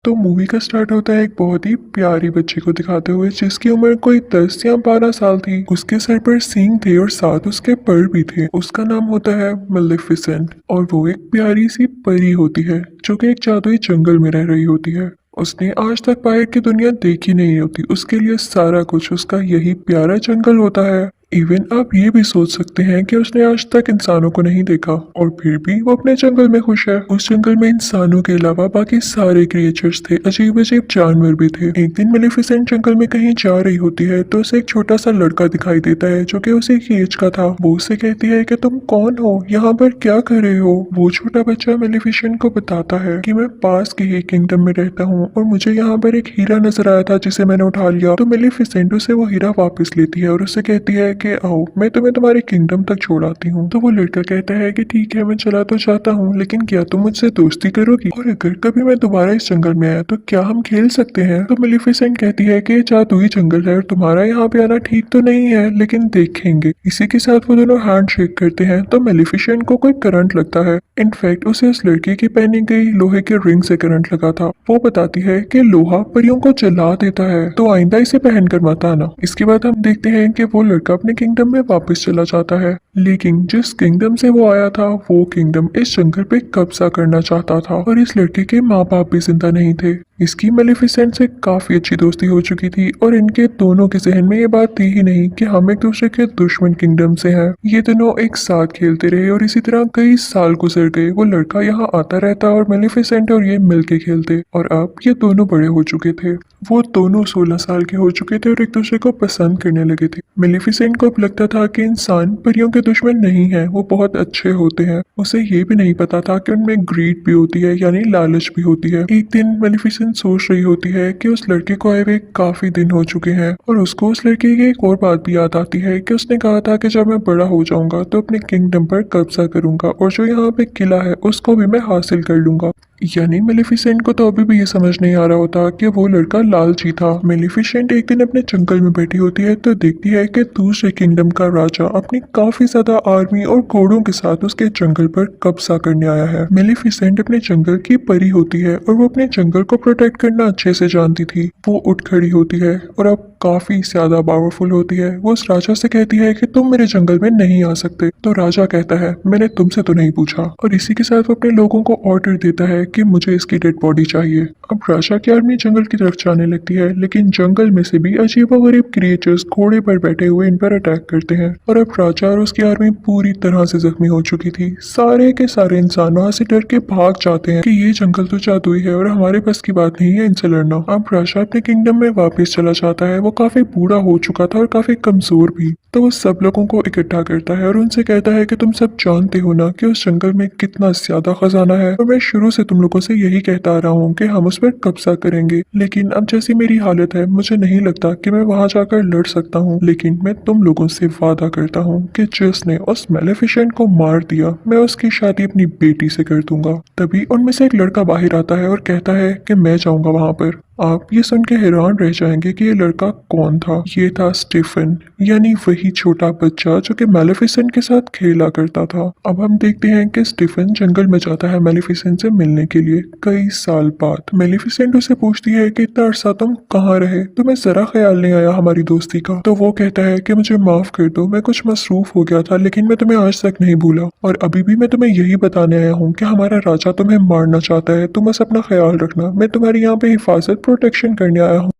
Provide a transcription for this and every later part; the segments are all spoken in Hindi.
तो मूवी का स्टार्ट होता है एक बहुत ही प्यारी बच्ची को दिखाते हुए जिसकी उम्र कोई 10 या 12 साल थी। उसके सर पर सींग थे और साथ उसके पर भी थे। उसका नाम होता है मेलेफिसेंट और वो एक प्यारी सी परी होती है जो कि एक जादुई जंगल में रह रही होती है। उसने आज तक बाहर की दुनिया देखी नहीं होती। उसके लिए सारा कुछ उसका यही प्यारा जंगल होता है। इवन आप ये भी सोच सकते हैं कि उसने आज तक इंसानों को नहीं देखा और फिर भी वो अपने जंगल में खुश है। उस जंगल में इंसानों के अलावा बाकी सारे क्रिएचर्स थे, अजीब अजीब जानवर भी थे। एक दिन मेलेफिसेंट जंगल में कहीं जा रही होती है तो उसे एक छोटा सा लड़का दिखाई देता है जो कि उसी की एज का था। वो उससे कहती है कि तुम कौन हो, यहाँ पर क्या कर रहे हो। वो छोटा बच्चा मेलेफिसेंट को बताता है कि मैं पास के ही किंगडम में रहता हूँ और मुझे यहाँ पर एक हीरा नजर आया था जिसे मैंने उठा लिया। तो मेलेफिसेंट उसे वो हीरा वापस लेती है और उससे कहती है कि आओ मैं तुम्हें तुम्हारे किंगडम तक छोड़ आती हूँ। तो वो लड़का कहता है कि ठीक है मैं चला तो जाता हूँ, लेकिन क्या तुम मुझसे दोस्ती करोगी, और अगर कभी मैं दोबारा इस जंगल में आया तो क्या हम खेल सकते हैं। तो मेलेफिसेंट कहती है कि जादुई जंगल है और तुम्हारा यहाँ पे आना ठीक तो नहीं है, लेकिन देखेंगे। इसी के साथ वो दोनों हैंड शेक करते हैं तो मेलेफिसेंट को कोई करंट लगता है। इनफैक्ट उसे उस लड़की की पहनी गई लोहे के रिंग से करंट लगा था। वो बताती है कि लोहा परियों को जला देता है, तो आइंदा इसे पहन कर मत आना। इसके बाद हम देखते हैं कि वो लड़का अपने किंगडम में वापस चला जाता है, लेकिन जिस किंगडम से वो आया था वो किंगडम इस जंगल पे कब्जा करना चाहता था और इस लड़के के माँ बाप भी जिंदा नहीं थे। इसकी मेलेफिसेंट से काफी अच्छी दोस्ती हो चुकी थी और इनके दोनों के जहन में ये बात थी ही नहीं कि हम एक दूसरे के दुश्मन किंगडम से हैं। ये दोनों एक साथ खेलते रहे और इसी तरह कई साल गुजर गए। वो लड़का यहाँ आता रहता और मेलेफिसेंट और ये मिलके खेलते और अब ये दोनों बड़े हो चुके थे। वो दोनों 16 साल के हो चुके थे और एक दूसरे को पसंद करने लगे थे। मेलेफिसेंट को अब लगता था कि इंसान परियों के दुश्मन नहीं है, वो बहुत अच्छे होते हैं। उसे ये भी नहीं पता था कि उनमें ग्रीड भी होती है, यानी लालच भी होती है। एक दिन मेलेफिसेंट सोच रही होती है कि उस लड़के को आए हुए काफी दिन हो चुके हैं और उसको उस लड़के की एक और बात भी याद आती है कि उसने कहा था कि जब मैं बड़ा हो जाऊंगा तो अपने किंगडम पर कब्जा करूंगा और जो यहाँ पे किला है उसको भी मैं हासिल कर लूंगा। यानी मेलेफिसेंट को तो अभी भी ये समझ नहीं आ रहा होता कि वो लड़का लालची था। मेलेफिसेंट एक दिन अपने जंगल में बैठी होती है तो देखती है कि दूसरे किंगडम का राजा अपनी काफी ज्यादा आर्मी और घोड़ों के साथ उसके जंगल पर कब्जा करने आया है। मेलेफिसेंट अपने जंगल की परी होती है और वो अपने जंगल को प्रोटेक्ट करना अच्छे से जानती थी। वो उठ खड़ी होती है और अब काफी ज्यादा पावरफुल होती है। वो उस राजा से कहती है कि तुम मेरे जंगल में नहीं आ सकते। तो राजा कहता है मैंने तुमसे तो नहीं पूछा, और इसी के साथ वो अपने लोगों को ऑर्डर देता है कि मुझे इसकी डेड बॉडी चाहिए। अब राजा की आर्मी जंगल की तरफ जाने लगती है, लेकिन जंगल में से भी अजीबोगरीब क्रिएचर्स घोड़े पर बैठे हुए इन पर अटैक करते हैं और अब राजा और उसकी आर्मी पूरी तरह से जख्मी हो चुकी थी। सारे के सारे इंसान वहां से डर के भाग जाते हैं कि ये जंगल तो जादुई है और हमारे पास की बात नहीं है इनसे लड़ना। अब राजा अपने किंगडम में वापस चला जाता है। वो काफी बूढ़ा हो चुका था और काफी कमजोर भी। तो वो सब लोगों को इकट्ठा करता है और उनसे कहता है कि तुम सब जानते हो ना कि उस जंगल में कितना ज्यादा खजाना है, और मैं शुरू से तुम लोगों से यही कहता आ रहा हूँ कि हम उस पर कब्जा करेंगे, लेकिन अब जैसी मेरी हालत है मुझे नहीं लगता कि मैं वहां जाकर लड़ सकता हूँ। लेकिन मैं तुम लोगों से वादा करता हूँ कि जिसने उस मेलेफिसेंट को मार दिया मैं उसकी शादी अपनी बेटी से कर दूंगा। तभी उनमें से एक लड़का बाहर आता है और कहता है कि मैं जाऊंगा वहां पर। आप ये सुन के हैरान रह जाएंगे कि ये लड़का कौन था। ये था स्टीफन, यानी वही छोटा बच्चा जो कि मेलेफिसेंट के साथ खेला करता था। अब हम देखते हैं कि स्टीफन जंगल में जाता है मेलेफिसेंट से मिलने के लिए कई साल बाद। मेलेफिसेंट उसे पूछती है कि इतना अरसा तुम कहाँ रहे, तुम्हें जरा ख्याल नहीं आया हमारी दोस्ती का। तो वो कहता है कि मुझे माफ कर दो, मैं कुछ मसरूफ हो गया था, लेकिन मैं तुम्हें आज तक नहीं भूला और अभी भी मैं तुम्हें यही बताने आया हूँ कि हमारा राजा तुम्हें मारना चाहता है। तुम बस अपना ख्याल रखना, मैं तुम्हारी यहाँ पे हिफाजत प्रोटेक्शन करने आया हूँ।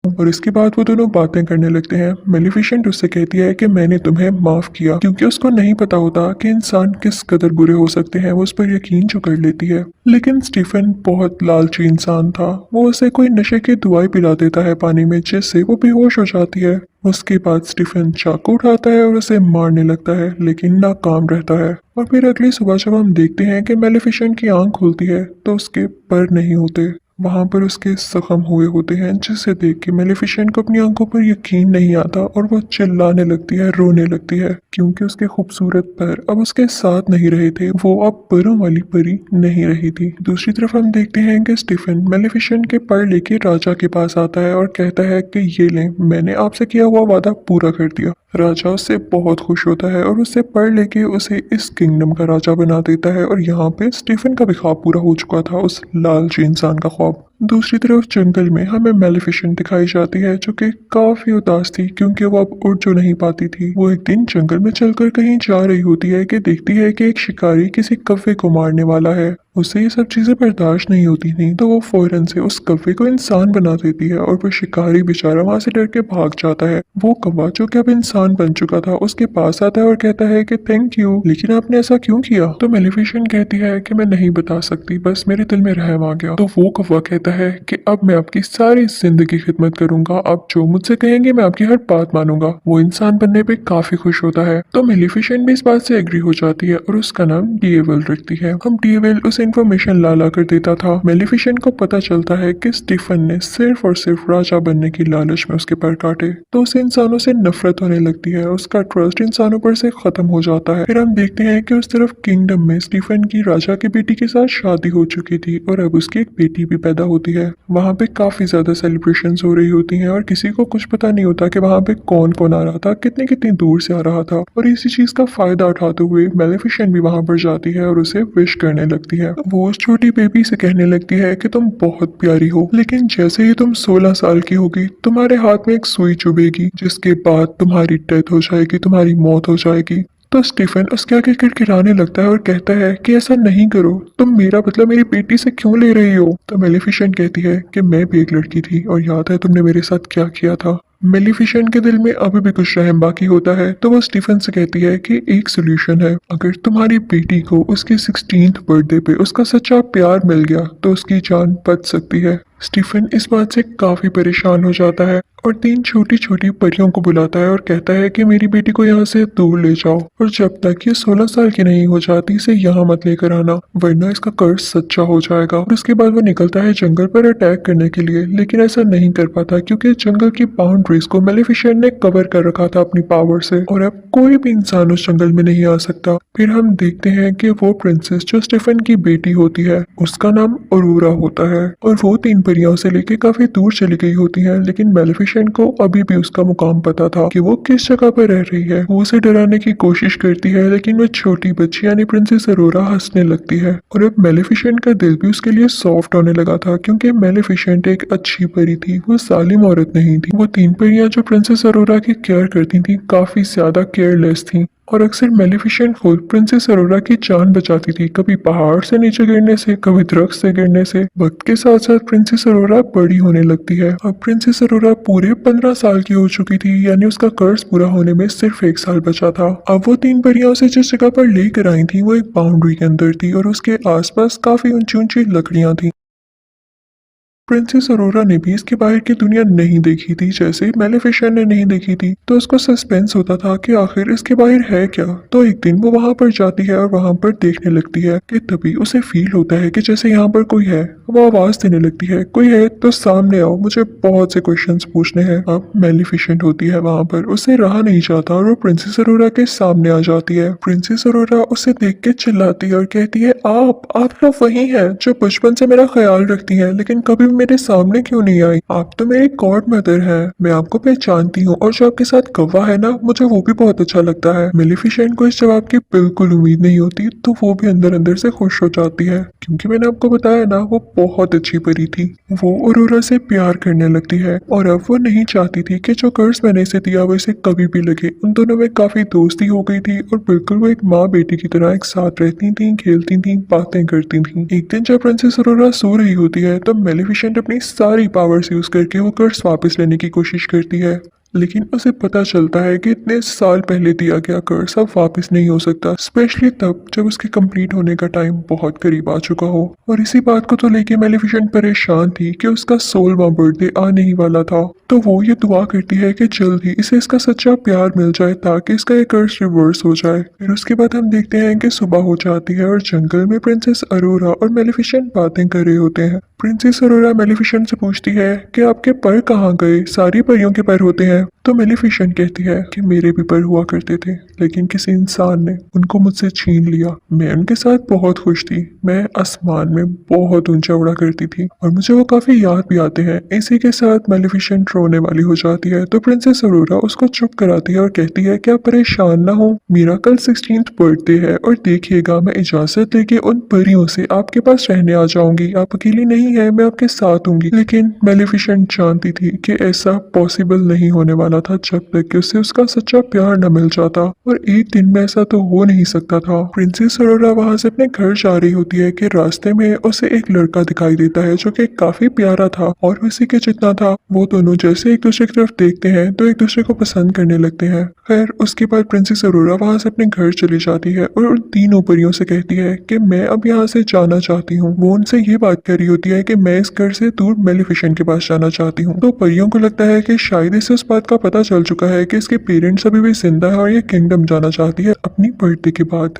और इसके बाद वो दोनों बातें करने लगते हैं। मेलेफिसेंट उससे कहती है कि मैंने तुम्हें माफ किया, क्योंकि उसको नहीं पता होता कि इंसान किस कदर बुरे हो सकते हैं। वो उस पर यकीन जो कर लेती है। लेकिन स्टीफन बहुत लालची इंसान था। वो उसे कोई नशे की दवाई पिला देता है पानी में, जिससे वो बेहोश हो जाती है। उसके बाद स्टीफन चाकू उठाता है और उसे मारने लगता है, लेकिन नाकाम रहता है। और फिर अगली सुबह जब हम देखते हैं कि मेलेफिसेंट की आंख खुलती है तो उसके पर नहीं होते, वहां पर उसके जख्म हुए होते हैं, जिसे देख के मेलेफिसेंट को अपनी आंखों पर यकीन नहीं आता और वो चिल्लाने लगती है, रोने लगती है, क्योंकि उसके खूबसूरत पैर अब उसके साथ नहीं रहे थे। वो अब पैरों वाली परी नहीं रही थी। दूसरी तरफ हम देखते हैं कि स्टीफन मेलेफिसेंट के पर लेके राजा के पास आता है और कहता है कि ये लें, मैंने आपसे किया हुआ वादा पूरा कर दिया। राजा उससे बहुत खुश होता है और उससे पढ़ लेके उसे इस किंगडम का राजा बना देता है। और यहाँ पे स्टीफन का भी ख्वाब पूरा हो चुका था, उस लालची इंसान का ख्वाब। बॉब। दूसरी तरफ जंगल में हमें मेलिफिसेंट दिखाई जाती है जो कि काफी उदास थी क्योंकि वो अब उड़ जो नहीं पाती थी। वो एक दिन जंगल में चलकर कहीं जा रही होती है कि देखती है कि एक शिकारी किसी कौवे को मारने वाला है। उसे ये सब चीजें बर्दाश्त नहीं होती थी तो वो फौरन से उस कौवे को इंसान बना देती है और वो शिकारी बेचारा वहां से डर के भाग जाता है। वो कौवा जो कि अब इंसान बन चुका था उसके पास आता है और कहता है कि थैंक यू, लेकिन आपने ऐसा क्यों किया? तो मेलिफिसेंट कहती है कि मैं नहीं बता सकती, बस मेरे दिल में रहम आ गया। तो वो कौवा कहता है कि अब मैं आपकी सारी जिंदगी खिदमत करूंगा, आप जो मुझसे कहेंगे मैं आपकी हर बात मानूंगा। वो इंसान बनने पे काफी खुश होता है। तो मेलिफिसेंट भी इस बात से एग्री हो जाती है और उसका नाम डीएवल रखती है। हम डीएवल उसे इन्फॉर्मेशन ला कर देता था। मेलिफिसेंट को पता चलता है कि स्टीफन ने सिर्फ और सिर्फ राजा बनने की लालच में उसके पर काटे, तो उसे इंसानों से नफरत होने लगती है। उसका ट्रस्ट इंसानों पर से खत्म हो जाता है। फिर हम देखते हैं कि उस तरफ किंगडम में स्टीफन की राजा की बेटी के साथ शादी हो चुकी थी और अब उसकी एक बेटी भी पैदा होती है। वहाँ पे काफी ज्यादा सेलिब्रेशंस हो रही होती हैं और किसी को कुछ पता नहीं होता कि वहाँ पे कौन कौन आ रहा था, कितनी कितनी दूर से आ रहा था। और इसी चीज का फायदा उठाते हुए मेलिफिसेंट भी वहाँ पर जाती है और उसे विश करने लगती है। वो उस छोटी बेबी से कहने लगती है कि तुम बहुत प्यारी हो, लेकिन जैसे ही तुम 16 साल की होगी तुम्हारे हाथ में एक सुई चुभेगी जिसके बाद तुम्हारी डेथ हो जाएगी, तुम्हारी मौत हो जाएगी। तो स्टीफन उसके आगे किड़किड़ाने लगता है और कहता है कि ऐसा नहीं करो, तुम मेरा बदला मेरी बेटी से क्यों ले रही हो? तो मेलिफिसेंट कहती है कि मैं भी एक लड़की थी और याद है तुमने मेरे साथ क्या किया था। मेलिफिसेंट के दिल में अभी भी कुछ रहम बाकी होता है तो वो स्टीफन से कहती है कि एक सोल्यूशन है, अगर तुम्हारी बेटी को उसके 16th बर्थडे पे उसका सच्चा प्यार मिल गया तो उसकी जान बच सकती है। स्टीफन इस बात से काफी परेशान हो जाता है और 3 छोटी छोटी परियों को बुलाता है और कहता है कि मेरी बेटी को यहाँ से दूर ले जाओ और जब तक ये 16 साल की नहीं हो जाती इसे यहाँ मत लेकर आना, वरना इसका कर्ज सच्चा हो जाएगा। और उसके बाद वो निकलता है जंगल पर अटैक करने के लिए, लेकिन ऐसा नहीं कर पाता क्योंकि जंगल की बाउंड्रीज को मेलिफिसेंट ने कवर कर रखा था अपनी पावर से और अब कोई भी इंसान उस जंगल में नहीं आ सकता। फिर हम देखते हैं कि वो प्रिंसेस जो स्टीफन की बेटी होती है उसका नाम अरोरा होता है और वो 3 परियों से लेके काफी दूर चली गई होती है, लेकिन मेलिफिसेंट को अभी भी उसका मुकाम पता था कि वो किस जगह पर रह रही है। वो उसे डराने की कोशिश करती है लेकिन वो छोटी बच्ची यानी प्रिंसेस अरोरा हंसने लगती है और अब मेलिफिसेंट का दिल भी उसके लिए सॉफ्ट होने लगा था क्योंकि मेलिफिसेंट एक अच्छी परी थी, वो जालिम औरत नहीं थी। वो 3 परियां जो प्रिंसेस अरोरा की केयर करती थी काफी ज्यादा केयरलेस थी और अक्सर मेलिफिसेंट खुद प्रिंसेस अरोरा की जान बचाती थी, कभी पहाड़ से नीचे गिरने से, कभी दरख्त से गिरने से। वक्त के साथ साथ प्रिंसेस अरोरा बड़ी होने लगती है। अब प्रिंसेस अरोरा पूरे 15 साल की हो चुकी थी, यानी उसका कर्ज पूरा होने में सिर्फ 1 साल बचा था। अब वो 3 परियों से जिस जगह पर लेकर आई थी वो एक बाउंड्री के अंदर थी और उसके आसपास काफी ऊंची ऊंची लकड़ियां थी। प्रिंसेस अरोरा ने भी इसके बाहर की दुनिया नहीं देखी थी जैसे मेलिफिसेंट ने नहीं देखी थी, तो उसको सस्पेंस होता था कि आखिर इसके बाहर है क्या। तो एक दिन वो वहां पर जाती है और वहां पर देखने लगती है कि तभी उसे फील होता है कि जैसे यहाँ पर कोई है। वो आवाज देने लगती है, कोई है तो सामने आओ, मुझे बहुत से क्वेश्चंस पूछने हैं। अब मेलिफिसेंट होती है वहां पर, उसे रहा नहीं जाता और वो प्रिंसेस अरोरा के सामने आ जाती है। प्रिंसेस अरोरा उसे देख के चिल्लाती है और कहती है, आप तो वही है जो बचपन से मेरा ख्याल रखती है, लेकिन कभी मेरे सामने क्यों नहीं आई? आप तो मेरी गॉड मदर है, मैं आपको पहचानती हूँ और जो आपके साथ कौवा है ना, मुझे वो भी बहुत अच्छा लगता है। मेलिफिसेंट को इस जवाब की बिल्कुल उम्मीद नहीं होती तो वो भी अंदर अंदर से खुश हो जाती है क्योंकि मैंने आपको बताया ना वो बहुत अच्छी परी थी। वो अरोरा से प्यार करने लगती है और अब वो नहीं चाहती थी कि जो कर्ज मैंने इसे दिया वो इसे कभी भी लगे। उन दोनों में काफी दोस्ती हो गई थी और बिल्कुल वो एक माँ बेटी की तरह एक साथ रहती थी, खेलती थी, बातें करती थी। एक दिन जब प्रिंसेस अरोरा सो रही होती है तो मेलिफिसेंट अपनी सारी पावर्स यूज करके वो कर्ज वापस लेने की कोशिश करती है, लेकिन उसे पता चलता है कि इतने साल पहले दिया गया कर्ज अब वापस नहीं हो सकता, स्पेशली तब जब उसके कंप्लीट होने का टाइम बहुत करीब आ चुका हो। और इसी बात को तो लेके मेलिफिसेंट परेशान थी कि उसका 16वां बर्थडे आने ही वाला था, तो वो ये दुआ करती है कि जल्द ही इसे इसका सच्चा प्यार मिल जाए ताकि इसका ये कर्ज रिवर्स हो जाए। फिर उसके बाद हम देखते हैं कि सुबह हो जाती है और जंगल में प्रिंसेस अरोरा और मेलिफिसेंट बातें कर रहे होते हैं। प्रिंसेस अरोरा मेलिफिसेंट से पूछती है कि आपके पर कहाँ गए? सारी परियों के पर होते हैं। तो मेलिफिसेंट कहती है कि मेरे भी पर हुआ करते थे, लेकिन किसी इंसान ने उनको मुझसे छीन लिया। मैं उनके साथ बहुत खुश थी, मैं आसमान में बहुत ऊंचा उड़ा करती थी और मुझे वो काफी याद भी आते हैं। इसी के साथ मेलिफिसेंट रोने वाली हो जाती है तो प्रिंसेस अरोरा उसको चुप कराती है और कहती है कि आप परेशान ना हो, मेरा कल 16th बर्थडे है और देखिएगा मैं इजाजत लेके उन परियों से आपके पास रहने आ जाऊंगी, आप अकेली नहीं है, मैं आपके साथ हूंगी। लेकिन मेलिफिसेंट जानती थी कि ऐसा पॉसिबल नहीं होने वाला था जब तक कि उसे उसका सच्चा प्यार न मिल जाता, और एक दिन में ऐसा तो हो नहीं सकता था। प्रिंसेस अरोरा वहां से अपने घर जा रही होती है कि रास्ते में उसे एक लड़का दिखाई देता है जो कि काफी प्यारा था और उसी के जितना था। वो दोनों जैसे एक दूसरे की तरफ देखते हैं तो एक दूसरे को पसंद करने लगते हैं। खैर उसके बाद प्रिंसेस अरोरा वहां से अपने घर चली जाती है और उन तीनों परियों से कहती है कि मैं अब यहाँ से जाना चाहती हूँ। वो उनसे ये बात कर रही होती है कि मैं इस घर से दूर मेलिफिसेंट के पास जाना चाहती हूँ। तो परियों को लगता है कि शायद इसे उस बात का पता चल चुका है कि इसके पेरेंट्स अभी भी जिंदा है और ये किंगडम जाना चाहती है अपनी बर्थडे के बाद।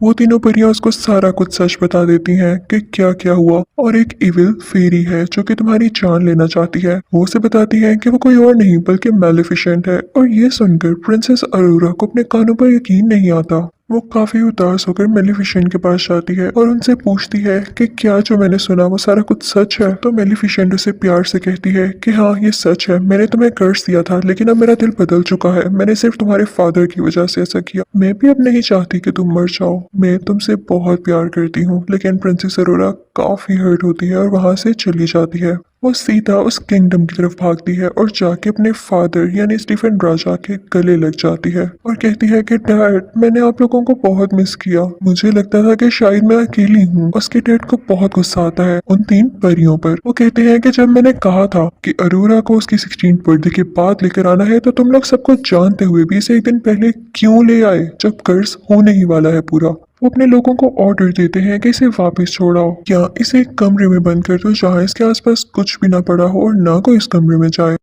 वो तीनों परियां उसको सारा कुछ सच बता देती हैं कि क्या क्या हुआ, और एक इविल फेरी है जो कि तुम्हारी जान लेना चाहती है। वो उसे बताती है कि वो कोई और नहीं बल्कि मेलिफिसेंट है। और ये सुनकर प्रिंसेस अरोरा को अपने कानों पर यकीन नहीं आता। वो काफी उदास होकर मेलिफिसेंट के पास जाती है और उनसे पूछती है कि क्या जो मैंने सुना वो सारा कुछ सच है। तो मेलिफिसेंट उसे प्यार से कहती है कि हाँ ये सच है, मैंने तुम्हें कर्ज दिया था लेकिन अब मेरा दिल बदल चुका है, मैंने सिर्फ तुम्हारे फादर की वजह से ऐसा किया, मैं भी अब नहीं चाहती कि तुम मर जाओ, मैं तुमसे बहुत प्यार करती हूँ। लेकिन प्रिंसेस अरोरा काफी हर्ट होती है और वहां से चली जाती है। वो सीधा उस किंगडम की तरफ भागती है और जाके अपने फादर यानी स्टीफन राजा के गले लग जाती है और कहती है कि डैड मैंने आप लोगों को बहुत मिस किया, मुझे लगता था कि शायद मैं अकेली हूँ। उसके डैड को बहुत गुस्सा आता है उन तीन परियों पर। वो कहते हैं कि जब मैंने कहा था कि अरोरा को उसकी 16th बर्थडे के बाद लेकर आना है तो तुम लोग सब कुछ जानते हुए भी इसे एक दिन पहले क्यों ले आए जब कर्ज होने ही वाला है पूरा। वो अपने लोगों को ऑर्डर देते हैं कि इसे वापस छोड़ाओ या इसे एक कमरे में बंद कर दो जहाँ इसके आसपास कुछ भी ना पड़ा हो और ना कोई इस कमरे में जाए।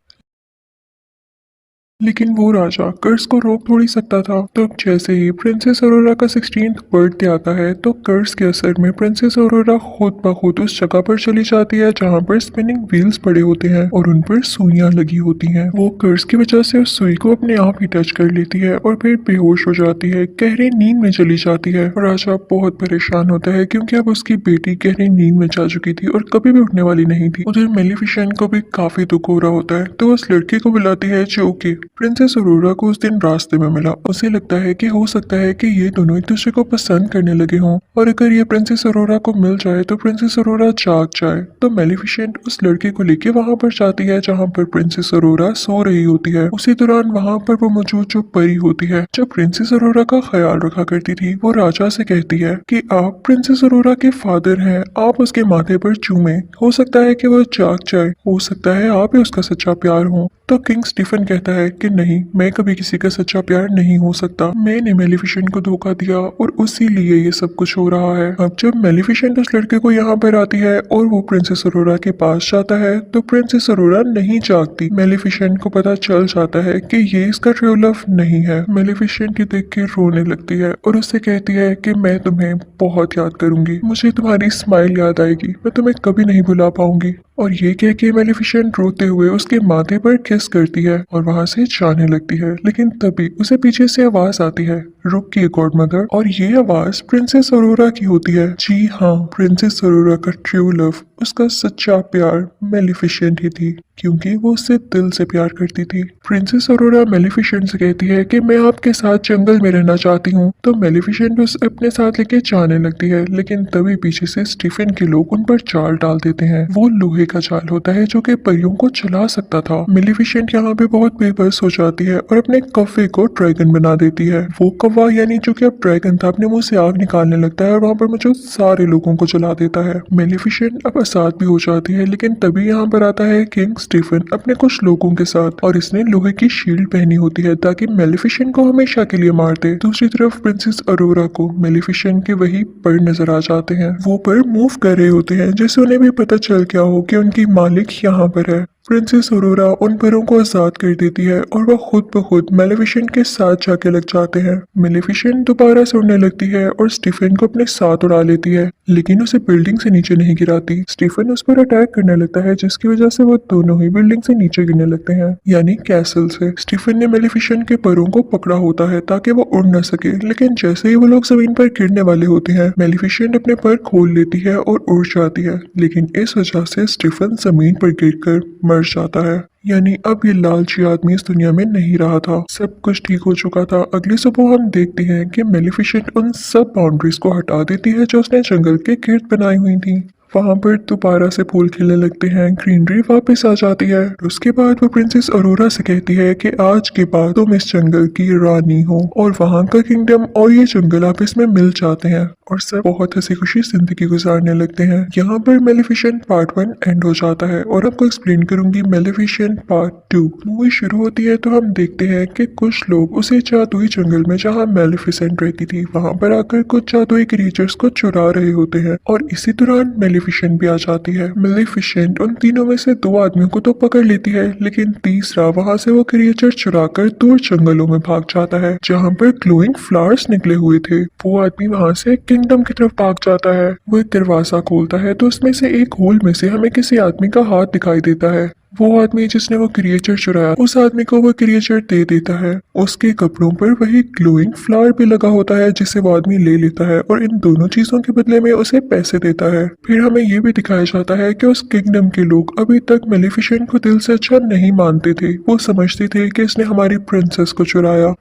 लेकिन वो राजा कर्ज को रोक थोड़ी सकता था। तो जैसे ही प्रिंसेस अरोरा का 16th बर्थडे आता है तो कर्ज के असर में प्रिंसेस अरोरा खुद ब खुद उस जगह पर चली जाती है जहाँ पर स्पिनिंग व्हील्स पड़े होते हैं और उन पर सुइयां लगी होती हैं। वो कर्ज की वजह से उस सुई को अपने आप ही टच कर लेती है और फिर बेहोश हो जाती है, गहरी नींद में चली जाती है। राजा बहुत परेशान होता है क्योंकि अब उसकी बेटी गहरी नींद में जा चुकी थी और कभी भी उठने वाली नहीं थी। उधर मेलिफिसेंट को भी काफी दुख हो रहा होता है तो उस लड़के को बुलाती है जो कि प्रिंसेस अरोरा को उस दिन रास्ते में मिला। उसे लगता है कि हो सकता है कि ये दोनों एक दूसरे को पसंद करने लगे हों और अगर ये प्रिंसेस अरोरा को मिल जाए तो प्रिंसेस अरोरा जाग जाए। तो मेलिफिसेंट उस लड़के को लेके वहां पर जाती है जहां पर प्रिंसेस अरोरा सो रही होती है। उसी दौरान वहां पर वो मौजूद जो परी होती है जो प्रिंसेस अरोरा का ख्याल रखा करती थी, वो राजा से कहती है कि आप प्रिंसेस अरोरा के फादर हैं, आप उसके माथे पर चूमे, हो सकता है कि वो जाग जाए, हो सकता है आप ही उसका सच्चा प्यार हो। तो किंग स्टीफन कहता है कि नहीं, मैं कभी किसी का सच्चा प्यार नहीं हो सकता, मैंने मेलिफिसेंट को धोखा दिया और उसी लिए ये सब कुछ हो रहा है। अब जब मेलिफिसेंट उस लड़के को यहाँ पर आती है और वो प्रिंसेस अरोरा के पास जाता है तो प्रिंसेस अरोरा नहीं जागती। मेलिफिसेंट को पता चल जाता है कि ये इसका ट्रू लव नहीं है। मेलिफिसेंट ये देख के रोने लगती है और उससे कहती है कि मैं तुम्हें बहुत याद करूंगी, मुझे तुम्हारी स्माइल याद आएगी, मैं तुम्हें कभी नहीं भुला पाऊंगी। और ये कह के मेलिफिसेंट रोते हुए उसके माथे पर किस करती है और वहां से जाने लगती है। लेकिन तभी उसे पीछे से आवाज आती है, रुकिए गॉड मदर। और ये आवाज प्रिंसेस अरोरा की होती है। जी हाँ, प्रिंसेस अरोरा का ट्रू लव, उसका सच्चा प्यार मेलिफिसेंट ही थी क्योंकि वो उससे दिल से प्यार करती थी। प्रिंसेस अरोरा मेलिफिसेंट से कहती है कि मैं आपके साथ जंगल में रहना चाहती हूँ। तो मेलिफिसेंट उसे अपने साथ लेके जाने लगती है लेकिन तभी पीछे से स्टीफन के लोग उन पर जाल डाल देते हैं। वो लोहे का जाल होता है जो कि परियों को चला सकता था। मेलिफिसेंट यहाँ पे बहुत बेबस हो जाती है और अपने कौवे को ड्रैगन बना देती है। वो कौवा यानी जो कि अब ड्रैगन था अपने मुंह से आग निकालने लगता है और वहां पर मौजूद सारे लोगों को जला देता है। मेलिफिसेंट अब आजाद भी हो जाती है लेकिन तभी यहाँ पर आता है किंग स्टीफन अपने कुछ लोगों के साथ और इसने लोहे की शील्ड पहनी होती है ताकि मेलिफिसेंट को हमेशा के लिए मार दे। दूसरी तरफ प्रिंसेस अरोरा को मेलिफिसेंट के वही पर नजर आ जाते हैं। वो पर मूव कर रहे होते हैं जिससे उन्हें भी पता चल गया हो कि उनकी मालिक यहाँ पर है। प्रिंसेस अरोरा उन परों को आजाद कर देती है और वह खुद ब खुद मेलिफिसेंट के साथ जाके लग जाते हैं। मेलिफिसेंट दोबारा से उड़ने लगती है और स्टीफन को अपने साथ उड़ा लेती है। लेकिन उसे बिल्डिंग से नीचे नहीं गिराती। स्टीफन उस पर अटैक करने लगता है जिसकी वजह से वो दोनों ही बिल्डिंग से नीचे गिरने लगते हैं, यानी कैसल से। स्टीफन ने मेलिफिसेंट के परों को पकड़ा होता है ताकि वो उड़ न सके, लेकिन जैसे ही वो लोग जमीन पर गिरने वाले होते हैं मेलिफिसेंट अपने पर खोल लेती है और उड़ जाती है, लेकिन इस वजह से स्टीफन जमीन पर गिरकर मर जाता है। यानी अब ये लालची आदमी इस दुनिया में नहीं रहा था, सब कुछ ठीक हो चुका था। अगली सुबह हम देखते हैं कि मेलिफिसेंट उन सब बाउंड्रीज को हटा देती है जो उसने जंगल के गिर्द बनाई हुई थी। वहां पर दोबारा से फूल खिलने लगते हैं, ग्रीनरी वापस आ जाती है। उसके बाद वो प्रिंसेस अरोरा से कहती है कि आज के बाद तुम इस जंगल की रानी हो, और वहां का किंगडम और ये जंगल आपस में मिल जाते हैं और सब बहुत हंसी खुशी जिंदगी गुजारने लगते हैं। यहाँ पर मेलिफिसेंट पार्ट 1 एंड हो जाता है और आपको एक्सप्लेन करूंगी मेलिफिसेंट पार्ट 2। मूवी शुरू होती है तो हम देखते हैं कि कुछ लोग उसी जादुई जंगल में जहाँ मेलिफिसेंट रहती थी वहां पर आकर कुछ जादुई क्रिएचर्स को चुरा रहे होते हैं, और इसी दौरान मेलिफिसेंट भी आ जाती है। मेलिफिसेंट उन तीनों में से 2 आदमियों को तो पकड़ लेती है, लेकिन तीसरा वहां से वो क्रिएचर चुराकर दूर जंगलों में भाग जाता है जहाँ पर ग्लोइंग फ्लावर्स निकले हुए थे। वो आदमी वहां से किंगडम की तरफ भाग जाता है। वो एक दरवाजा खोलता है तो उसमें से एक होल में से हमें किसी आदमी का हाथ दिखाई देता है। वो आदमी जिसने वो क्रिएचर चुराया उस आदमी को वो क्रिएचर दे देता है। उसके कपड़ों पर वही ग्लोइंग फ्लावर भी लगा होता है जिसे वो आदमी ले लेता है और इन दोनों चीजों के बदले में उसे पैसे देता है। फिर हमें ये भी दिखाया जाता है कि उस किंगडम के लोग अभी तक मेलिफिसेंट को दिल से अच्छा नहीं मानते थे। वो समझते थे कि इसने हमारी प्रिंसेस को चुराया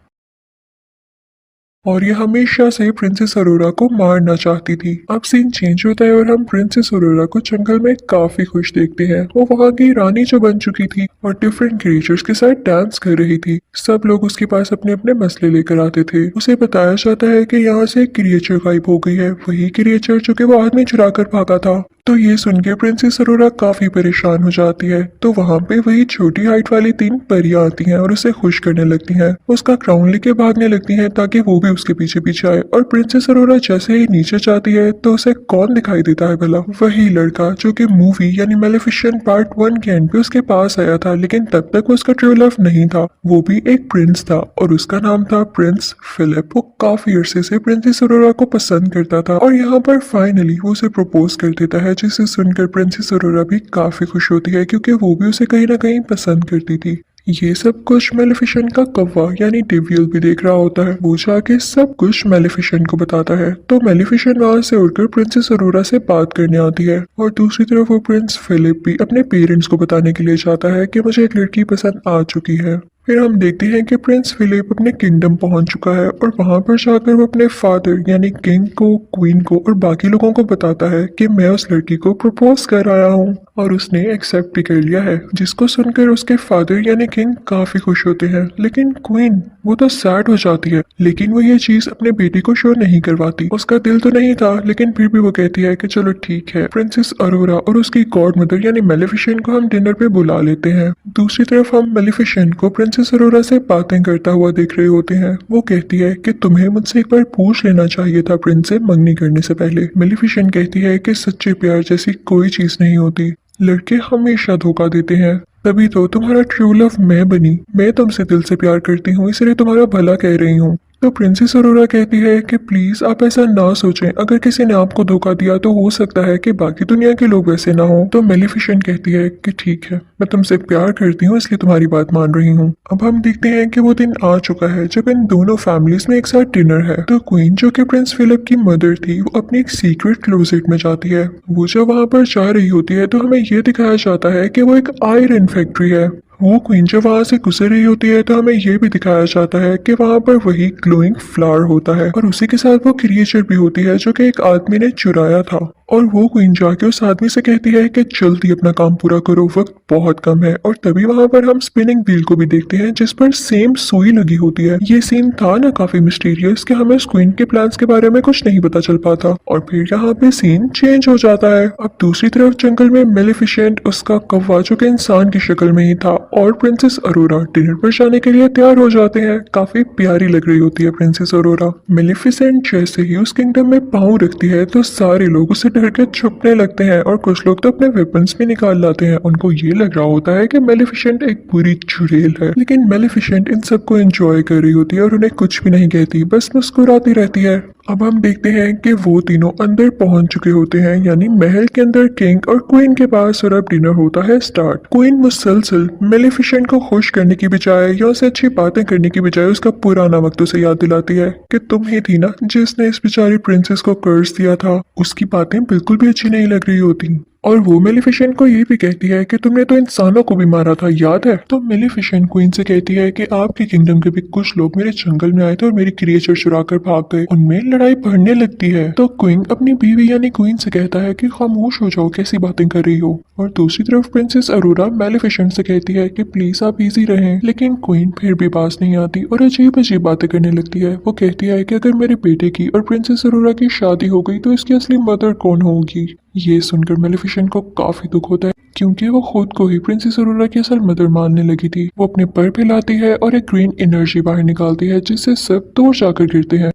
और ये हमेशा से प्रिंसेस अरोरा को मारना चाहती थी। अब सीन चेंज होता है और हम प्रिंसेस अरोरा को जंगल में काफी खुश देखते हैं। वो वहाँ की रानी जो बन चुकी थी और डिफरेंट क्रिएचर्स के साथ डांस कर रही थी। सब लोग उसके पास अपने अपने मसले लेकर आते थे। उसे बताया जाता है कि यहाँ से एक क्रिएचर गायब हो गई है, वही क्रिएचर जो कि वो आदमी चुरा कर भागा था। तो ये सुन के प्रिंसेस अरोरा काफी परेशान हो जाती है। तो वहाँ पे वही छोटी हाइट वाली 3 परियां आती हैं और उसे खुश करने लगती हैं। उसका क्राउन लेके भागने लगती हैं ताकि वो भी उसके पीछे पीछे आए। और प्रिंसेस अरोरा जैसे ही नीचे जाती है तो उसे कौन दिखाई देता है भला? वही लड़का जो कि मूवी यानी मेलिफिसेंट पार्ट 1 के एंड पे उसके पास आया था, लेकिन तब तक वो उसका ट्रू लव नहीं था। वो भी एक प्रिंस था और उसका नाम था प्रिंस फिलिप। वो काफी अरसे से प्रिंसेस अरोरा को पसंद करता था और यहाँ पर फाइनली वो उसे प्रपोज कर देता है, जिसे सुनकर प्रिंसेस अरोरा भी काफी खुश होती है क्योंकि वो भी उसे कहीं ना कहीं पसंद करती थी। ये सब कुछ मेलिफिसेंट का कौवा यानी डेवियल भी देख रहा होता है। वो जाके सब कुछ मेलिफिसेंट को बताता है तो मेलिफिसेंट वहां से उड़कर प्रिंसेस अरोरा से बात करने आती है। और दूसरी तरफ वो प्रिंस फिलिप भी अपने पेरेंट्स को बताने के लिए जाता है कि मुझे एक लड़की पसंद आ चुकी है। फिर हम देखते हैं कि प्रिंस फिलिप अपने किंगडम पहुंच चुका है और वहां पर जाकर वो अपने फादर यानी किंग को, क्वीन को और बाकी लोगों को बताता है कि मैं उस लड़की को प्रपोज कर आया हूँ और उसने एक्सेप्ट भी कर लिया है, जिसको सुनकर उसके फादर यानी किंग काफी खुश होते हैं। लेकिन क्वीन वो तो सैड हो जाती है, लेकिन वो ये चीज अपने बेटी को शो नहीं करवाती। उसका दिल तो नहीं था, लेकिन फिर भी वो कहती है कि चलो ठीक है। प्रिंसेस अरोरा और उसकी गॉड मदर यानी मेलिफिसेंट को हम डिनर पे बुला लेते हैं। दूसरी तरफ हम मेलिफिसेंट को प्रिंसेस अरोरा से बातें करता हुआ देख रहे होते हैं। वो कहती है कि तुम्हें मुझसे एक बार पूछ लेना चाहिए था प्रिंस से मंगनी करने से पहले। मेलिफिसेंट कहती है कि सच्चे प्यार जैसी कोई चीज नहीं होती, लड़के हमेशा धोखा देते हैं। तभी तो तुम्हारा ट्रू लव मैं बनी। मैं तुमसे दिल से प्यार करती हूँ, इसलिए तुम्हारा भला कह रही हूँ। तो प्रिंसेस अरोरा कहती है कि प्लीज आप ऐसा ना सोचें, अगर किसी ने आपको धोखा दिया तो हो सकता है कि बाकी दुनिया के लोग वैसे ना हो। तो मेलिफिसेंट कहती है कि ठीक है, मैं तुमसे प्यार करती हूँ इसलिए तुम्हारी बात मान रही हूँ। अब हम देखते हैं कि वो दिन आ चुका है जब इन दोनों फैमिलीज में एक साथ डिनर है। तो क्वीन जो कि प्रिंस फिलिप की मदर थी वो अपनी एक सीक्रेट क्लोजेट में जाती है। वो जब वहां पर जा रही होती है तो हमें ये दिखाया जाता है कि वो एक आयरन फैक्ट्री है। वो क्वीन जब वहां से गुजर रही होती है तो हमें ये भी दिखाया जाता है कि वहां पर वही ग्लोइंग फ्लावर होता है और उसी के साथ वो क्रिएचर भी होती है जो कि एक आदमी ने चुराया था। और वो क्वीन जाके उस आदमी से कहती है कि जल्दी अपना काम पूरा करो, वक्त बहुत कम है। और तभी वहां पर हम स्पिनिंग व्हील को भी देखते हैं जिस पर सेम सुई लगी होती है। ये सीन था ना काफी मिस्टीरियस कि हमें उस क्वीन के प्लान्स के बारे में कुछ नहीं पता चल पाता। और फिर यहाँ पे सीन चेंज हो जाता है। अब दूसरी तरफ जंगल में मेलिफिसेंट उसका कौवा जो कि इंसान की शक्ल में ही था और प्रिंसेस अरोरा डिनर पर जाने के लिए तैयार हो जाते हैं। काफी प्यारी लग रही होती है प्रिंसेस अरोरा। मेलिफिसेंट जैसे ही उस किंगडम में पाँव रखती है तो सारे लोग उसे डर के छुपने लगते हैं और कुछ लोग तो अपने वेपन्स भी निकाल लाते हैं। उनको ये लग रहा होता है कि मेलिफिसेंट एक बुरी चुड़ैल है, लेकिन मेलिफिसेंट इन सबको एंजॉय कर रही होती है और उन्हें कुछ भी नहीं कहती, बस मुस्कुराती रहती है। अब हम देखते हैं कि वो तीनों अंदर पहुंच चुके होते हैं, यानी महल के अंदर किंग और क्वीन के पास, और अब डिनर होता है स्टार्ट। क्वीन मुसलसल मेलिफिसेंट को खुश करने की बजाय या उसे अच्छी बातें करने की बजाय उसका पुराना वक्त उसे याद दिलाती है कि तुम ही थी ना जिसने इस बेचारी प्रिंसेस को कर्ज दिया था। उसकी बातें बिल्कुल भी अच्छी नहीं लग रही होती और वो मेलिफिसेंट को ये भी कहती है कि तुमने तो इंसानों को भी मारा था, याद है? तो मेलिफिसेंट क्वीन से कहती है कि आपके किंगडम के भी कुछ लोग मेरे जंगल में आए थे और मेरी क्रिएचर चुरा कर भाग गए। उनमें लड़ाई बढ़ने लगती है तो क्वीन अपनी बीवी यानी क्वीन से कहता है कि खामोश हो जाओ, कैसी बातें कर रही हो। और दूसरी तरफ प्रिंसेस अरोरा मेलिफिसेंट से कहती है कि प्लीज आप इजी रहें, लेकिन क्वीन फिर भी पास नहीं आती और अजीब अजीब बातें करने लगती है। वो कहती है कि अगर मेरे बेटे की और प्रिंसेस अरोरा की शादी हो गई तो इसकी असली मदर कौन होगी। ये सुनकर मेलिफिसेंट को काफी दुख होता है क्योंकि वो खुद को ही प्रिंसेस अरोरा की असल मदर मानने लगी थी। वो अपने पर फैलाती है और एक ग्रीन एनर्जी बाहर निकालती है जिससे सब दूर जाकर गिरते हैं।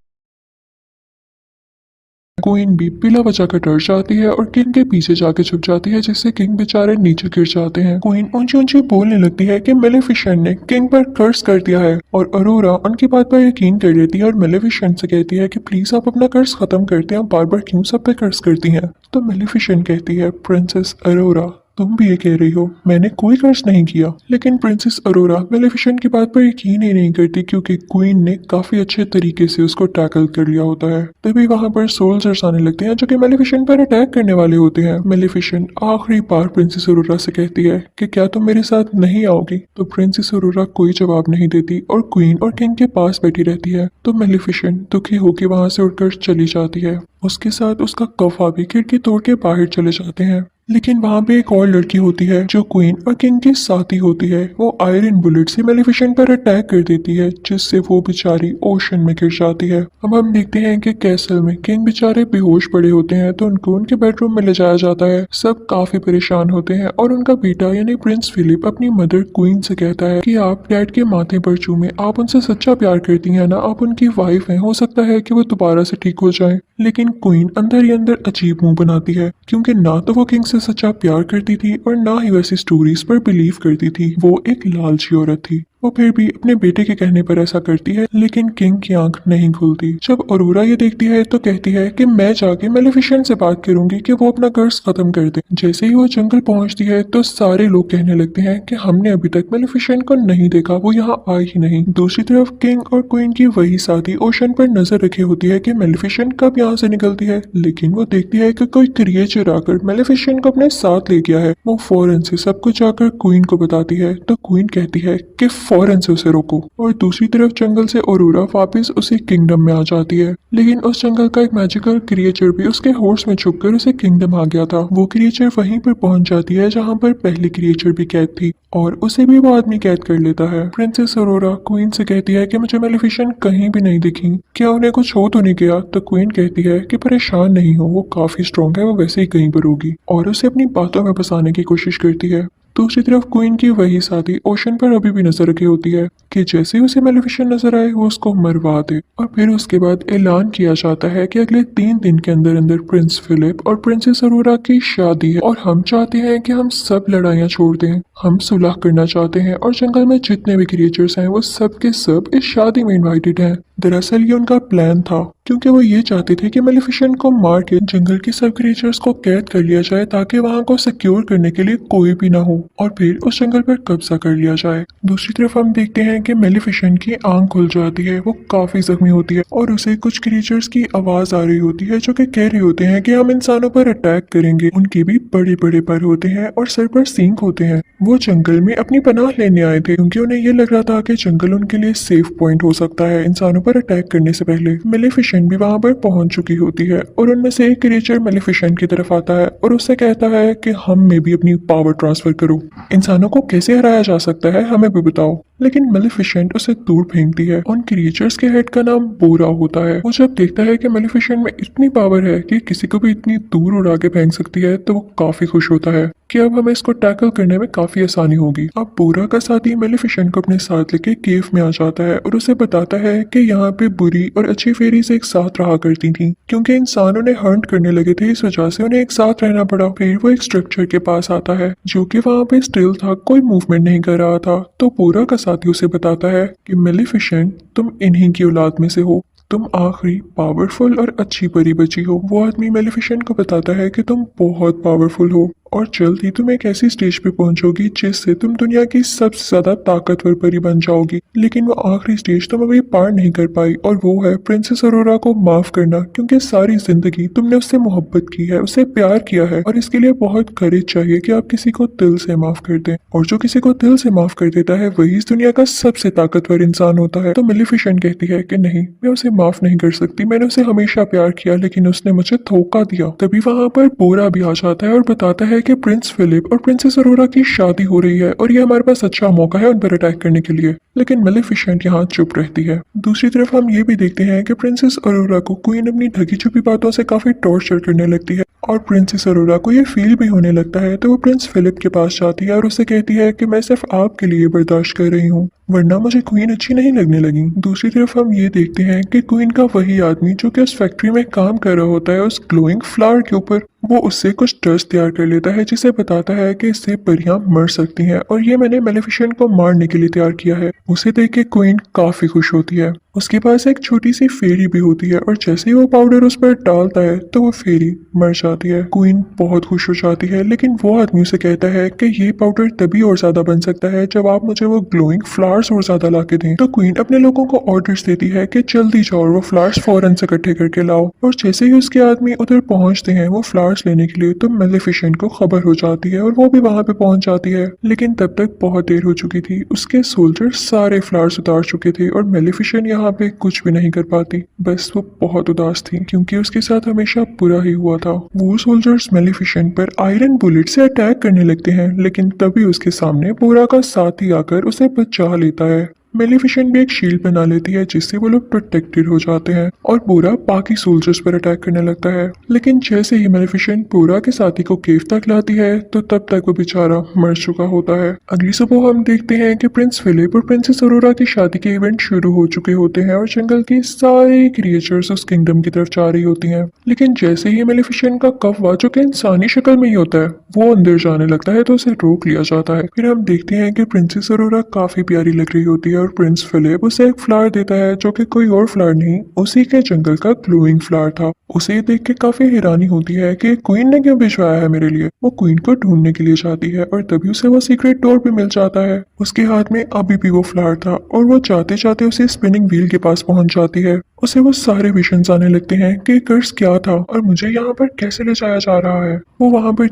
क्वीन भी पिला बजाकर डर जाती है और किंग के पीछे जाके छुप जाती है, जिससे किंग बेचारे नीचे गिर जाते हैं। क्वीन ऊंची ऊंची बोलने लगती है कि मेलिफिसेंट ने किंग पर कर्ज कर दिया है और अरोरा उनकी बात पर यकीन कर लेती है और मेलिफिसेंट से कहती है कि प्लीज आप अपना कर्ज खत्म करते हैं, आप बार बार क्यों सब पे कर्ज करती हैं। तो मेलिफिसेंट कहती है प्रिंसेस अरोरा तुम भी ये कह रही हो, मैंने कोई कर्ज नहीं किया। लेकिन प्रिंसेस अरोरा मेलिफिसेंट की बात पर यकीन ही नहीं करती क्योंकि क्वीन ने काफी अच्छे तरीके से उसको टैकल कर लिया होता है। तभी वहां पर सोल्जर्स आने लगते हैं जो कि मेलिफिसेंट पर अटैक करने वाले होते हैं। मेलिफिसेंट आखिरी बार प्रिंसेस अरोरा से कहती है कि क्या तुम मेरे साथ नहीं आओगी। तो प्रिंसेस अरोरा कोई जवाब नहीं देती और क्वीन और किंग के पास बैठी रहती है। तो मेलिफिसेंट दुखी होकर वहां से उठकर चली जाती है। उसके साथ उसका कौवा भी खिड़की तोड़ के बाहर चले जाते हैं। लेकिन वहां पे एक और लड़की होती है जो क्वीन और किंग की साथी होती है। वो आयरन बुलेट से मेलिफिसेंट पर अटैक कर देती है जिससे वो बेचारी ओशन में गिर जाती है। अब हम देखते हैं कि कैसल में किंग बेचारे बेहोश पड़े होते हैं तो उनको उनके बेडरूम में ले जाया जाता है। सब काफी परेशान होते हैं और उनका बेटा यानी प्रिंस फिलिप अपनी मदर क्वीन से कहता है कि आप डैड के माथे पर चूमे, आप उनसे सच्चा प्यार करती हैं ना, आप उनकी वाइफ हैं, हो सकता है कि वो दोबारा से ठीक हो जाए। लेकिन क्वीन अंदर ही अंदर अजीब मुंह बनाती है क्योंकि ना तो वो किंग से सच्चा प्यार करती थी और ना ही वैसी स्टोरीज पर बिलीव करती थी। वो एक लालची औरत थी। वो फिर भी अपने बेटे के कहने पर ऐसा करती है, लेकिन किंग की आंख नहीं खुलती। जब अरोरा ये देखती है तो कहती है कि मैं जाके मेलिफिसेंट से बात करूंगी कि वो अपना कर्ज खत्म कर दे। जैसे ही वो जंगल पहुंचती है तो सारे लोग कहने लगते हैं कि हमने अभी तक मेलिफिसेंट को नहीं देखा, वो यहाँ आए ही नहीं। दूसरी तरफ किंग और क्वीन की वही साथी ओशन पर नजर रखे होती है कि मेलिफिसेंट कब यहाँ से निकलती है, लेकिन वो देखती है कि कोई क्रिएचर आकर मेलिफिसेंट को अपने साथ ले गया है। वो फौरन से सब कुछ जाकर क्वीन को बताती है तो क्वीन कहती है कि फौरन से उसे रोको। और दूसरी तरफ जंगल से अरोरा वापस उसी किंगडम में आ जाती है, लेकिन उस जंगल का एक मैजिकल क्रिएचर भी उसके होर्स में छुपकर उसे किंगडम आ गया था। वो क्रिएचर वहीं पर पहुंच जाती है जहां पर पहली क्रिएचर भी कैद थी और उसे भी वो आदमी कैद कर लेता है। प्रिंसेस अरोरा क्वीन से कहती है कि मुझे मेलिफिसेंट कहीं भी नहीं दिखी, क्या उन्हें कुछ हो तो नहीं गया। तो क्वीन कहती है कि परेशान नहीं हो, वो काफी स्ट्रॉन्ग है, वो वैसे ही कहीं पर होगी और उसे अपनी बातों में फंसाने की कोशिश करती है। दूसरी तरफ क्वीन की वही साथी ओशन पर अभी भी नजर रखी होती है कि जैसे ही उसे मेलिफिसेंट नजर आए वो उसको मरवा दे। और फिर उसके बाद ऐलान किया जाता है कि अगले 3 दिन के अंदर अंदर प्रिंस फिलिप और प्रिंसेस अरोरा की शादी है और हम चाहते हैं कि हम सब लड़ाइयां छोड़ दें, हम सुलह करना चाहते हैं और जंगल में जितने भी क्रिएचर्स हैं वो सब के सब इस शादी में इन्वाइटेड हैं। दरअसल ये उनका प्लान था क्योंकि वो ये चाहते थे कि मेलिफिसेंट को मार के जंगल के सब क्रिएचर्स को कैद कर लिया जाए ताकि वहां को सिक्योर करने के लिए कोई भी ना हो और फिर उस जंगल पर कब्जा कर लिया जाए। दूसरी तरफ हम देखते हैं कि मेलिफिसेंट की आंख खुल जाती है, वो काफी जख्मी होती है और उसे कुछ क्रिएचर्स की आवाज आ रही होती है जो कि कह रहे होते हैं कि हम इंसानों पर अटैक करेंगे। उनके भी बड़े बड़े पर होते हैं और सर पर सींग होते हैं। वो जंगल में अपनी पनाह लेने आए थे क्योंकि उन्हें ये लग रहा था कि जंगल उनके लिए सेफ पॉइंट हो सकता है इंसानों पर अटैक करने से पहले। मेलिफिसेंट भी वहां पर पहुंच चुकी होती है और उनमें से एक क्रिएचर मेलिफिसेंट की तरफ आता है और उससे कहता है कि हम में भी अपनी पावर ट्रांसफर करो, इंसानों को कैसे हराया जा सकता है हमें भी बताओ। लेकिन मेलिफिसेंट उसे दूर फेंकती है। उन क्रिएचर्स के हेड का नाम बोरा होता है। वो जब देखता है कि मेलिफिसेंट में इतनी पावर है कि किसी को भी इतनी दूर उड़ा के फेंक सकती है तो वो काफी खुश होता है कि अब हमें इसको टैकल करने में काफी आसानी होगी। अब बोरा का साथी मेलिफिसेंट को अपने साथ लेके केव में आ जाता है और उसे बताता है कि यहाँ पे बुरी और अच्छी फेरीज एक साथ रहा करती थी। क्योंकि इंसान उन्हें हंट करने लगे थे, इस वजह से उन्हें एक साथ रहना पड़ा। फिर वो एक स्ट्रक्चर के पास आता है जो कि वहाँ पे स्टिल था, कोई मूवमेंट नहीं कर रहा था। तो बोरा का साथी उसे बताता है कि मेलिफिसेंट, तुम इन्हीं की औलाद में से हो, तुम आखिरी पावरफुल और अच्छी परी बची हो। वो आदमी मेलिफिसेंट को बताता है कि तुम बहुत पावरफुल हो और जल्द ही तुम एक ऐसी स्टेज पे पहुंचोगी जिससे तुम दुनिया की सबसे ज्यादा ताकतवर परी बन जाओगी। लेकिन वो आखिरी स्टेज तुम अभी पार नहीं कर पाई और वो है प्रिंसेस अरोरा को माफ करना, क्योंकि सारी जिंदगी तुमने उससे मोहब्बत की है, उससे प्यार किया है और इसके लिए बहुत करेज चाहिए कि आप किसी को दिल से माफ कर दें। और जो किसी को दिल से माफ कर देता है वही इस दुनिया का सबसे ताकतवर इंसान होता है। तो मेलिफिसेंट कहती है कि नहीं, मैं उसे माफ नहीं कर सकती, मैंने उसे हमेशा प्यार किया लेकिन उसने मुझे धोखा दिया। तभी वहां पर बोरा भी आ जाता है और बताता है कि प्रिंस फिलिप और प्रिंसेस अरोरा की शादी हो रही है और ये हमारे पास अच्छा मौका है उन पर अटैक करने के लिए। लेकिन मेलिफिसेंट यहाँ चुप रहती है। दूसरी तरफ हम ये भी देखते हैं कि प्रिंसेस अरोरा को क्वीन अपनी ढकी छुपी बातों से काफी टॉर्चर करने लगती है और प्रिंसेस अरोरा को ये फील भी होने लगता है। तो वो प्रिंस फिलिप के पास जाती है और उसे कहती है कि मैं सिर्फ आपके लिए बर्दाश्त कर रही हूँ, वरना मुझे क्वीन अच्छी नहीं लगने लगी। दूसरी तरफ हम ये देखते हैं कि क्वीन का वही आदमी जो कि उस फैक्ट्री में काम कर रहा होता है उस ग्लोइंग फ्लावर के ऊपर, वो उससे कुछ ट्रस्ट तैयार कर लेता है जिसे बताता है कि इससे परियां मर सकती हैं और ये मैंने मेलिफिसेंट को मारने के लिए तैयार किया है। उसे देख के क्वीन काफी खुश होती है। उसके पास एक छोटी सी फेरी भी होती है और जैसे ही वो पाउडर उस पर डालता है तो वो फेरी मर जाती है। क्वीन बहुत खुश हो जाती है, लेकिन वो आदमी उसे कहता है कि ये पाउडर तभी और ज्यादा बन सकता है जब आप मुझे वो ग्लोइंग फ्लावर्स और ज्यादा ला के दें। तो क्वीन अपने लोगों को ऑर्डर्स देती है कि जल्दी जाओ और वो फ्लावर्स फौरन से इकट्ठे करके लाओ। और जैसे ही उसके आदमी उधर पहुंचते हैं वो फ्लावर्स लेने के लिए, तो मेलिफिसेंट को खबर हो जाती है और वो भी वहां पे पहुंच जाती है। लेकिन तब तक बहुत देर हो चुकी थी, उसके सोल्जर सारे फ्लावर्स उतार चुके थे और मेलिफिसेंट यहाँ पे कुछ भी नहीं कर पाती। बस वो बहुत उदास थी क्योंकि उसके साथ हमेशा बुरा ही हुआ था। वो सोल्जर्स मेलिफिसेंट पर आयरन बुलेट से अटैक करने लगते हैं, लेकिन तभी उसके सामने बोरा का साथी आकर उसे बचा लेता है। मेलिफिसेंट भी एक शील्ड बना लेती है जिससे वो लोग प्रोटेक्टेड हो जाते हैं और बोरा बाकी सोल्जर्स पर अटैक करने लगता है। लेकिन जैसे ही मेलिफिसेंट बोरा के साथी को केव तक लाती है तो तब तक वो बेचारा मर चुका होता है। अगली सुबह हम देखते हैं कि प्रिंस फिलिप और प्रिंसेस अरोरा की शादी के इवेंट शुरू हो चुके होते हैं और जंगल की सारी क्रिएचर्स उस किंगडम की तरफ जा रही होती हैं। लेकिन जैसे ही मेलिफिसेंट का कौवा, जो कि इंसानी शक्ल में ही होता है, वो अंदर जाने लगता है तो उसे रोक लिया जाता है। फिर हम देखते हैं कि प्रिंसेस अरोरा काफी प्यारी लग रही होती है और प्रिंस फिलिप उसे एक फ्लावर देता है जो कि कोई और फ्लावर नहीं, उसी के जंगल का ग्लोइंग फ्लावर था। उसे देख के काफी हैरानी होती है कि क्वीन ने क्यों भिजवाया है मेरे लिए। वो क्वीन को ढूंढने के लिए जाती है और तभी उसे वो सीक्रेट डोर भी मिल जाता है। उसके हाथ में अभी भी वो फ्लावर था और वो जाते जाते उसे स्पिनिंग व्हील के पास पहुंच जाती है। उसे वो सारे विजन्स आने लगते हैं कि कर्स क्या था और मुझे यहाँ पर कैसे ले जाया जा रहा है। वो वहां पर